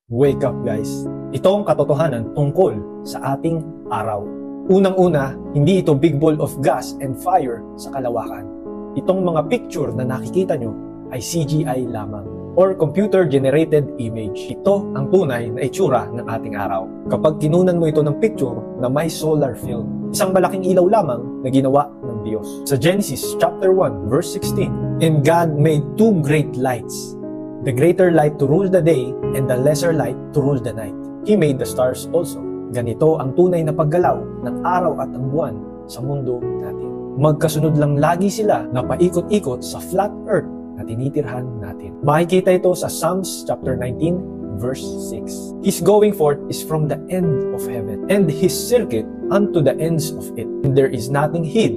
Wake up guys! Ito ang katotohanan tungkol sa ating araw. Unang-una, hindi ito big ball of gas and fire sa kalawakan. Itong mga picture na nakikita nyo ay CGI lamang or computer-generated image. Ito ang tunay na itsura ng ating araw. Kapag kinunan mo ito ng picture na may solar film, isang malaking ilaw lamang na ginawa ng Diyos. Sa Genesis chapter 1 verse 16, "And God made two great lights, the greater light to rule the day and the lesser light to rule the night. He made the stars also." Ganito ang tunay na paggalaw ng araw at ang buwan sa mundo natin. Magkasunod lang lagi sila na paikot-ikot sa flat earth na tinitirhan natin. Makikita ito sa Psalms chapter 19 verse 6. "His going forth is from the end of heaven, and his circuit unto the ends of it, and there is nothing hid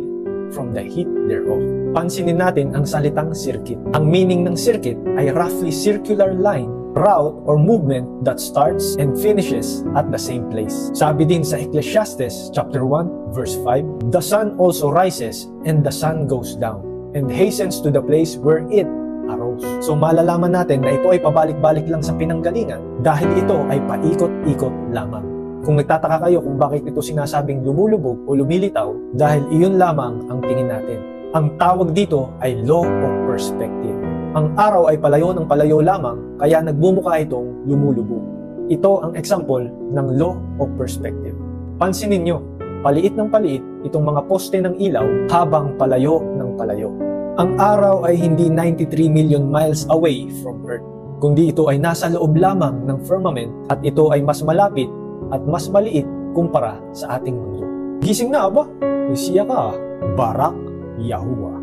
from the heat thereof." Pansinin natin ang salitang circuit. Ang meaning ng circuit ay roughly circular line, route or movement that starts and finishes at the same place. Sabi din sa Ecclesiastes chapter 1 verse 5, "The sun also rises and the sun goes down, and hastens to the place where it arose." So malalaman natin na ito ay pabalik-balik lang sa pinanggalingan dahil ito ay paikot-ikot lamang. Kung nagtataka kayo kung bakit ito sinasabing lumulubog o lumilitaw, dahil iyon lamang ang tingin natin. Ang tawag dito ay law of perspective. Ang araw ay palayo ng palayo lamang, kaya nagbumuka itong lumulubog. Ito ang example ng law of perspective. Pansinin nyo, paliit ng paliit itong mga poste ng ilaw habang palayo ng palayo. Ang araw ay hindi 93 million miles away from Earth, kundi ito ay nasa loob lamang ng firmament at ito ay mas malapit at mas maliit kumpara sa ating mundo. Gising na ba? Mesiya ka, Barak Yahuwah.